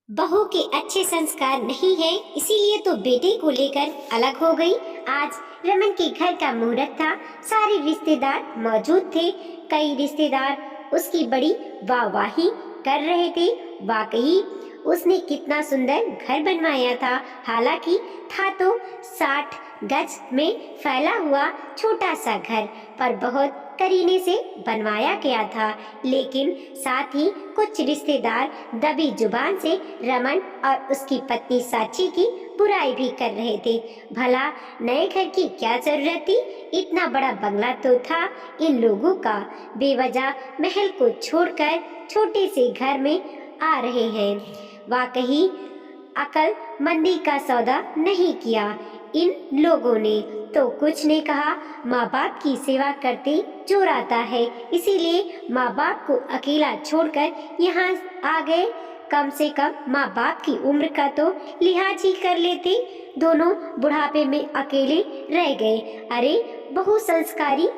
बहू के अच्छे संस्कार नहीं है, इसीलिए तो बेटे को लेकर अलग हो गई। आज रमन के घर का मुहूर्त था। सारे रिश्तेदार मौजूद थे। कई रिश्तेदार उसकी बड़ी वाहवाही कर रहे थे। वाकई उसने कितना सुंदर घर बनवाया था। हालांकि था तो 60 गज में फैला हुआ छोटा सा घर, पर बहुत करीने से बनवाया गया था। लेकिन साथ ही कुछ रिश्तेदार दबी जुबान से रमन और उसकी पत्नी साची की बुराई भी कर रहे थे। भला नए घर की क्या जरूरत थी? इतना बड़ा बंगला तो था इन लोगों का। बेवजह महल को छोड़कर छोटे से घर में आ रहे हैं। वाकई अकल मंदी का सौदा नहीं किया इन लोगों ने। तो कुछ ने कहा, माँ बाप की सेवा करते जोर आता है, इसीलिए माँ बाप को अकेला छोड़कर यहाँ आ गए। कम से कम माँ बाप की उम्र का तो लिहाज ही कर लेते। दोनों बुढ़ापे में अकेले रह गए। अरे बहू संस्कारी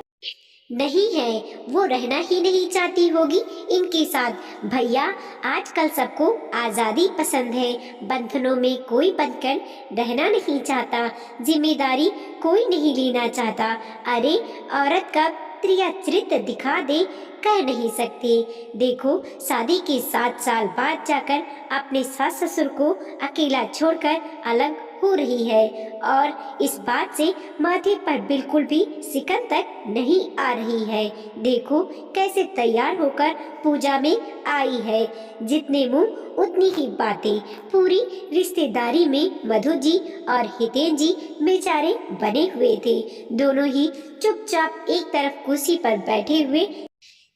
नहीं है, वो रहना ही नहीं चाहती होगी इनके साथ। भैया आजकल सबको आजादी पसंद है। बंधनों में कोई बंधकर रहना नहीं चाहता, जिम्मेदारी कोई नहीं लेना चाहता। अरे औरत का प्रिय चरित्र दिखा दे, कह नहीं सकते। देखो शादी के 7 साल बाद जाकर अपने सास ससुर को अकेला छोड़कर अलग हो रही है, और इस बात से माथे पर बिल्कुल भी सिकन तक नहीं आ रही है। देखो कैसे तैयार होकर पूजा में आई है। जितने मुंह उतनी ही बातें। पूरी रिश्तेदारी में मधु जी और हितेन जी बेचारे बने हुए थे। दोनों ही चुपचाप एक तरफ कुर्सी पर बैठे हुए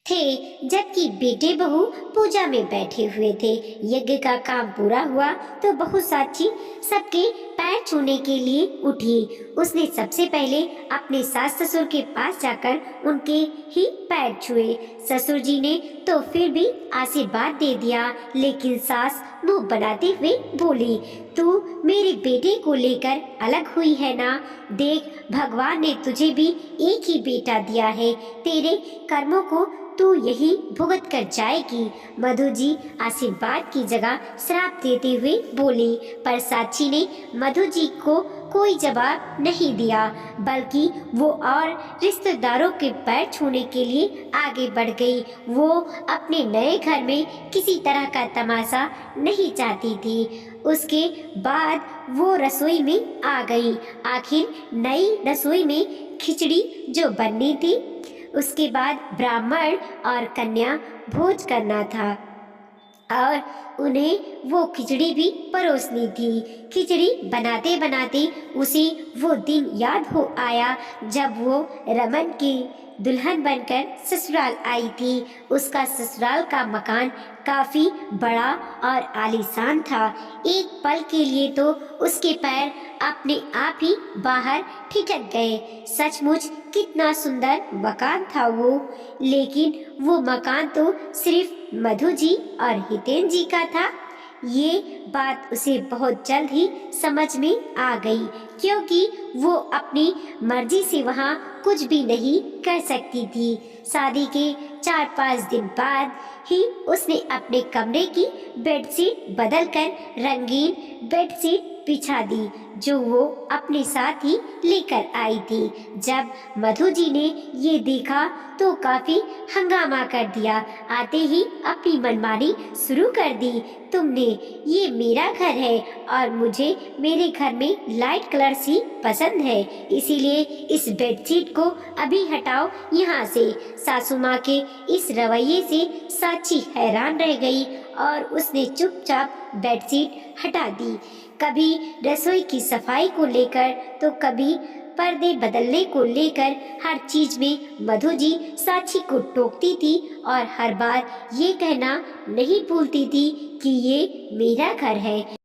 थे, जबकि बेटे बहू पूजा में बैठे हुए थे। यज्ञ का काम पूरा हुआ तो बहू साची सबके पैर छूने के लिए उठी। उसने सबसे पहले अपने सास ससुर के पास जाकर उनके ही पैर छुए। ससुर जी ने तो फिर भी आशीर्वाद दे दिया, लेकिन सास मुंह बनाते हुए बोली, तू मेरे बेटे को लेकर अलग हुई है ना? देख, भगवान ने तुझे भी एक ही बेटा दिया है। तेरे कर्मों को तू यही भुगत कर जाएगी। मधु जी आशीर्वाद की जगह श्राप देते हुए बोली, पर साची ने मधु जी को कोई जवाब नहीं दिया, बल्कि वो और रिश्तेदारों के पैर छूने के लिए आगे बढ़ गई। वो अपने नए घर में किसी तरह का तमाशा नहीं चाहती थी। उसके बाद वो रसोई में आ गई। आखिर नई रसोई में खिचड़ी जो बननी थी, उसके बाद ब्राह्मण और कन्या भोज करना था, और उन्हें वो खिचड़ी भी परोसनी थी। खिचड़ी बनाते बनाते उसे वो दिन याद हो आया जब वो रमन की दुल्हन बनकर ससुराल आई थी। उसका ससुराल का मकान काफी बड़ा और आलीशान था। एक पल के लिए तो उसके पैर अपने आप ही बाहर ठिठक गए। सचमुच कितना सुंदर मकान था वो। लेकिन वो मकान तो सिर्फ मधु जी और हितेन जी का था। ये बात उसे बहुत जल्द ही समझ में आ गई, क्योंकि वो अपनी मर्जी से वहाँ कुछ भी नहीं कर सकती थी। शादी के 4-5 दिन बाद ही उसने अपने कमरे की बेडशीट बदलकर रंगीन बेडशीट बिछा दी, जो वो अपने साथ ही लेकर आई थी। जब मधु जी ने ये देखा तो काफी हंगामा कर दिया। आते ही अपनी मनमानी शुरू कर दी। तुमने, ये मेरा घर है और मुझे मेरे घर में लाइट कलर सी पसंद है, इसीलिए इस बेडशीट को अभी हटाओ यहाँ से। सासू माँ के इस रवैये से साची हैरान रह गई और उसने चुपचाप बेडशीट हटा दी। कभी रसोई की सफाई को लेकर तो कभी पर्दे बदलने को लेकर हर चीज में मधु जी साची को टोकती थी, और हर बार ये कहना नहीं भूलती थी कि ये मेरा घर है,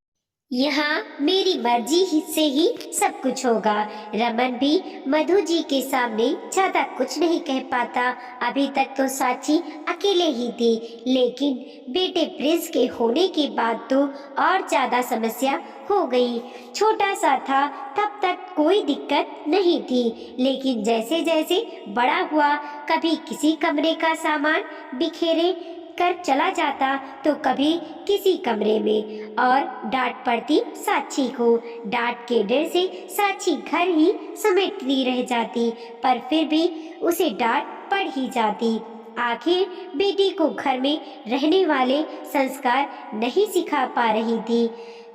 यहाँ मेरी मर्जी से ही सब कुछ होगा। रमन भी मधु जी के सामने ज्यादा कुछ नहीं कह पाता। अभी तक तो साची अकेले ही थी, लेकिन बेटे प्रिंस के होने के बाद तो और ज्यादा समस्या हो गई। छोटा सा था तब तक कोई दिक्कत नहीं थी, लेकिन जैसे जैसे बड़ा हुआ, कभी किसी कमरे का सामान बिखेरे कर चला जाता तो कभी किसी कमरे में, और डांट पड़ती साक्षी को। डांट के डर से साक्षी घर ही समेटती रह जाती, पर फिर भी उसे डांट पड़ ही जाती। आखिर बेटी को घर में रहने वाले संस्कार नहीं सिखा पा रही थी।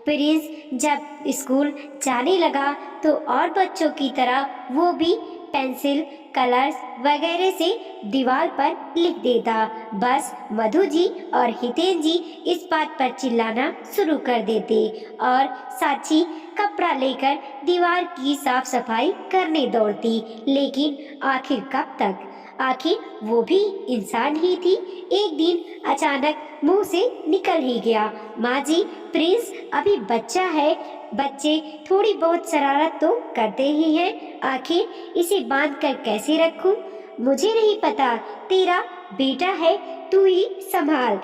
प्रिंस जब स्कूल जाने लगा तो और बच्चों की तरह वो भी पेंसिल, कलर्स वगैरह से दीवार पर लिख देता। बस मधु जी और हितेन जी इस बात पर चिल्लाना शुरू कर देते और साक्षी कपड़ा लेकर दीवार की साफ सफाई करने दौड़ती। लेकिन आखिर कब तक? आखिर वो भी इंसान ही थी। एक दिन अचानक मुंह से निकल ही गया, माँ जी, प्रिंस अभी बच्चा है, बच्चे थोड़ी बहुत शरारत तो करते ही हैं, आखिर इसे बांध कर कैसे रखूं? मुझे नहीं पता, तेरा बेटा है, तू ही संभाल।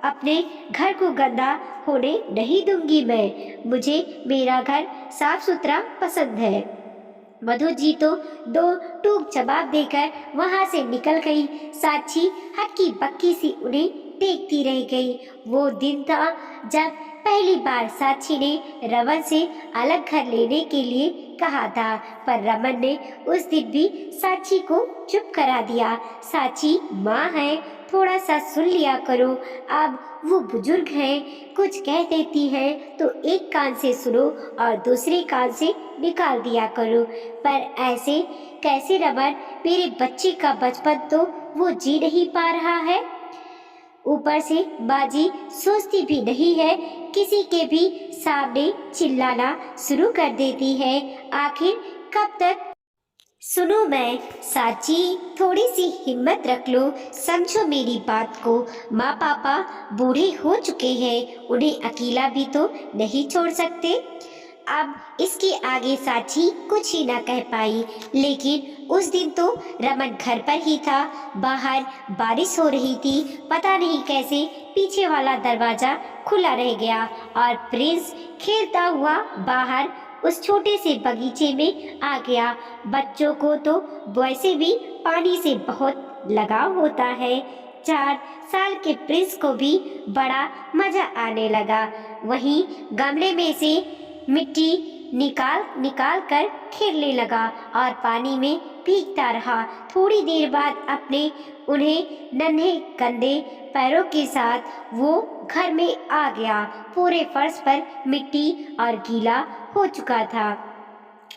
अपने घर को गंदा होने नहीं दूंगी मैं, मुझे मेरा घर साफ सुथरा पसंद है। मधु जी तो दो टूक जवाब देकर वहां से निकल गई। साक्षी हक्की बक्की सी उन्हें देखती रह गई। वो दिन था जब पहली बार साक्षी ने रमन से अलग घर लेने के लिए कहा था, पर रमन ने उस दिन भी साक्षी को चुप करा दिया। साक्षी माँ है, थोड़ा सा सुन लिया करो, अब वो बुजुर्ग हैं, कुछ कह देती हैं तो एक कान से सुनो और दूसरे कान से निकाल दिया करो। पर ऐसे कैसे रमन, मेरे बच्चे का बचपन तो वो जी नहीं पा रहा है। ऊपर से बाजी सोचती भी नहीं है, किसी के भी सामने चिल्लाना शुरू कर देती है। आखिर कब तक सुनो मैं? साची, थोड़ी सी हिम्मत रख लो, समझो मेरी बात को। माँ पापा बूढ़े हो चुके हैं, उन्हें अकेला भी तो नहीं छोड़ सकते। अब इसके आगे साची कुछ ही ना कह पाई। लेकिन उस दिन तो रमन घर पर ही था। बाहर बारिश हो रही थी, पता नहीं कैसे पीछे वाला दरवाजा खुला रह गया और प्रिंस खेलता हुआ बाहर उस छोटे से बगीचे में आ गया। बच्चों को तो वैसे भी पानी से बहुत लगाव होता है। 4 साल के प्रिंस को भी बड़ा मजा आने लगा। वहीं गमले में से मिट्टी निकाल निकाल कर खेलने लगा और पानी में भीगता रहा। थोड़ी देर बाद अपने उन्हें नन्हे गंदे पैरों के साथ वो घर में आ गया। पूरे फर्श पर मिट्टी और गीला हो चुका था।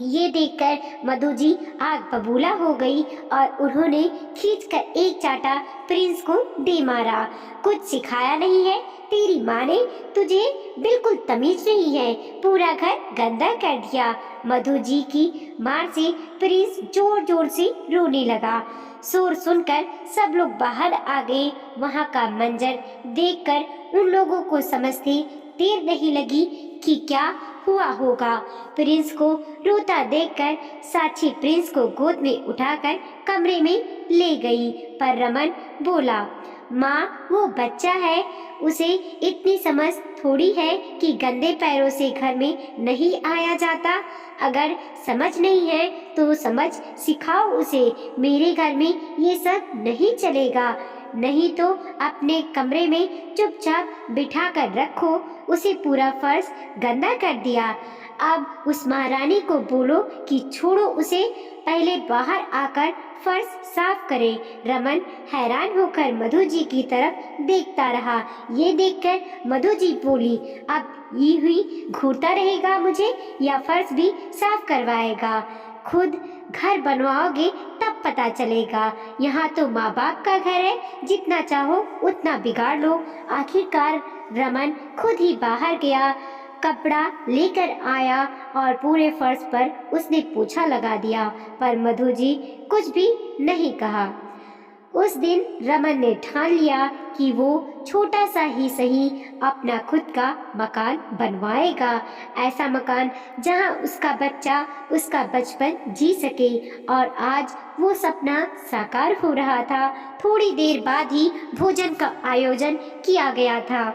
ये देखकर मधु जी आग बबूला हो गई और उन्होंने खींचकर एक चाटा प्रिंस को दे मारा। कुछ सिखाया नहीं है, तेरी माँ ने तुझे बिल्कुल तमीज नहीं है, पूरा घर गंदा कर दिया। मधु जी की मार से प्रिंस जोर जोर से रोने लगा। शोर सुनकर सब लोग बाहर आ गए। वहाँ का मंजर देखकर उन लोगों को समझते देर नहीं लगी कि क्या हुआ होगा। प्रिंस को रोता देखकर साक्षी प्रिंस को गोद में उठाकर कमरे में ले गई, पर रमन बोला, माँ वो बच्चा है, उसे इतनी समझ थोड़ी है कि गंदे पैरों से घर में नहीं आया जाता। अगर समझ नहीं है तो समझ सिखाओ उसे, मेरे घर में ये सब नहीं चलेगा। नहीं तो अपने कमरे में चुपचाप बिठा कर रखो। उसे पूरा फर्श गंदा कर दिया। अब उस महारानी को बोलो कि छोड़ो उसे, पहले बाहर आकर फर्श साफ करे। रमन हैरान होकर मधु जी की तरफ देखता रहा। ये देखकर मधु जी बोली, अब ये हुई घूरता रहेगा मुझे या फर्श भी साफ करवाएगा? खुद घर बनवाओगे तब पता चलेगा। यहाँ तो माँ बाप का घर है, जितना चाहो उतना बिगाड़ लो। आखिरकार रमन खुद ही बाहर गया, कपड़ा लेकर आया और पूरे फर्श पर उसने पोछा लगा दिया, पर मधु जी कुछ भी नहीं कहा। उस दिन रमन ने ठान लिया कि वो छोटा सा ही सही अपना खुद का मकान बनवाएगा। ऐसा मकान जहां उसका बच्चा उसका बचपन जी सके, और आज वो सपना साकार हो रहा था। थोड़ी देर बाद ही भोजन का आयोजन किया गया था।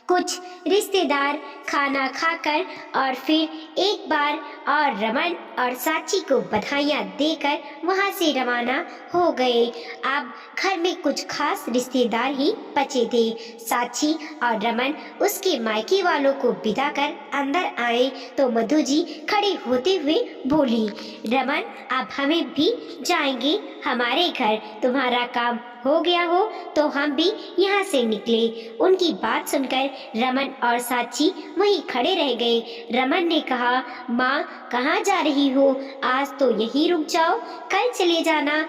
कुछ रिश्तेदार खाना खाकर और फिर एक बार और रमन और साची को बधाइयाँ देकर वहाँ से रवाना हो गए। अब घर में कुछ खास रिश्तेदार ही बचे थे। साची और रमन उसके मायके वालों को विदा कर अंदर आए तो मधु जी खड़े होते हुए बोली, रमन अब हमें भी जाएंगे हमारे घर, तुम्हारा काम हो गया हो तो हम भी यहाँ से निकले। उनकी बात सुनकर रमन और साची वहीं खड़े रह गए। रमन ने कहा, माँ कहाँ जा रही हो? आज तो यहीं रुक जाओ, कल चले जाना।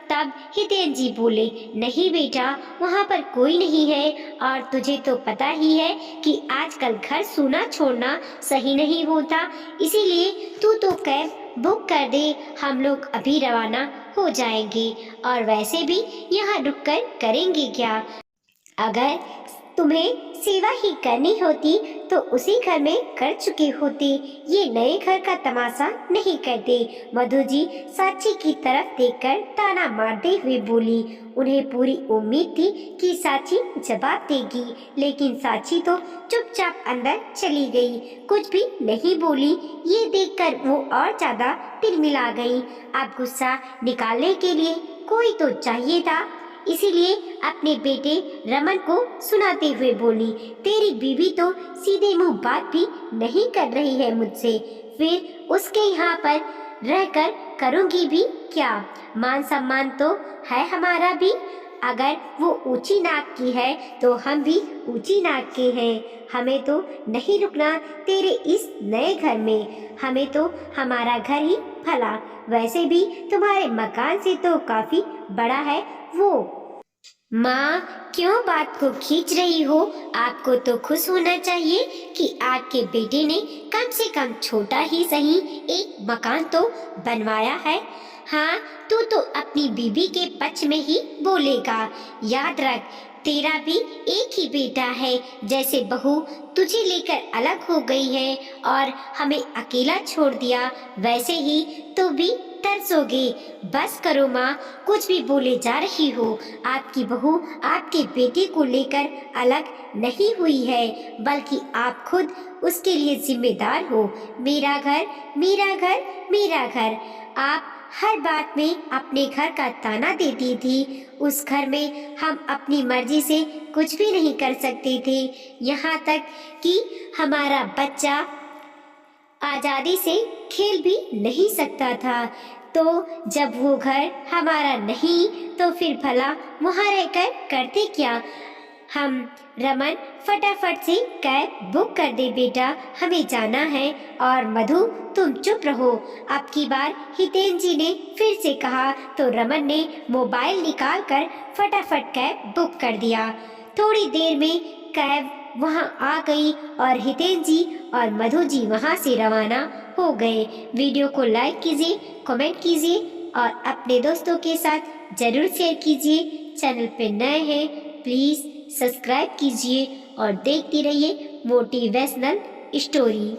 तब हितेन जी बोले, नहीं बेटा, वहाँ पर कोई नहीं है और तुझे तो पता ही है कि आजकल घर सूना छोड़ना सही नहीं होता, इसीलिए तू तो कैब बुक कर दे, हम लोग अभी रवाना हो जाएंगे और वैसे भी यहाँ रुककर करेंगे क्या? अगर तुम्हें सेवा ही करनी होती तो उसी घर में कर चुके होते, ये नए घर का तमाशा नहीं करते। मधु जी साची की तरफ देखकर ताना मारते हुए बोली। उन्हें पूरी उम्मीद थी कि साची जवाब देगी, लेकिन साची तो चुपचाप अंदर चली गई, कुछ भी नहीं बोली। ये देखकर वो और ज्यादा तिलमिला गई। अब गुस्सा निकालने के लिए कोई तो चाहिए था, इसीलिए अपने बेटे रमन को सुनाते हुए बोली, तेरी बीवी तो सीधे मुंह बात भी नहीं कर रही है मुझसे, फिर उसके यहाँ पर रहकर करूँगी भी क्या? मान सम्मान तो है हमारा भी, अगर वो ऊंची नाक की है तो हम भी ऊंची नाक के हैं। हमें तो नहीं रुकना तेरे इस नए घर में, हमें तो हमारा घर ही भला, वैसे भी तुम्हारे मकान से तो काफी बड़ा है वो। माँ क्यों बात को खींच रही हो? आपको तो खुश होना चाहिए कि आपके बेटे ने कम से कम छोटा ही सही एक मकान तो बनवाया है। हाँ, तू तो अपनी बीबी के पक्ष में ही बोलेगा। याद रख, तेरा भी एक ही बेटा है, जैसे बहू तुझे लेकर अलग हो गई है और हमें अकेला छोड़ दिया, वैसे ही तू भी तरसोगे। बस करो माँ, कुछ भी बोले जा रही हो। आपकी बहू आपके बेटे को लेकर अलग नहीं हुई है, बल्कि आप खुद उसके लिए जिम्मेदार हो। मेरा घर, मेरा घर, मेरा घर। आप हर बात में अपने घर का ताना देती थी। उस घर में हम अपनी मर्जी से कुछ भी नहीं कर सकते थे, यहाँ तक कि हमारा बच्चा आजादी से खेल भी नहीं सकता था। तो जब वो घर हमारा नहीं तो फिर भला वहाँ रहकर करते क्या? हम रमन फटाफट से कैब बुक कर दे बेटा, हमें जाना है। और मधु तुम चुप रहो। अब की बार हितेन जी ने फिर से कहा तो रमन ने मोबाइल निकाल कर फटाफट कैब बुक कर दिया। थोड़ी देर में कैब वहां आ गई और हितेन जी और मधु जी वहां से रवाना हो गए। वीडियो को लाइक कीजिए, कमेंट कीजिए और अपने दोस्तों के साथ जरूर शेयर कीजिए। चैनल पे नए हैं प्लीज सब्सक्राइब कीजिए और देखते रहिए मोटिवेशनल स्टोरी।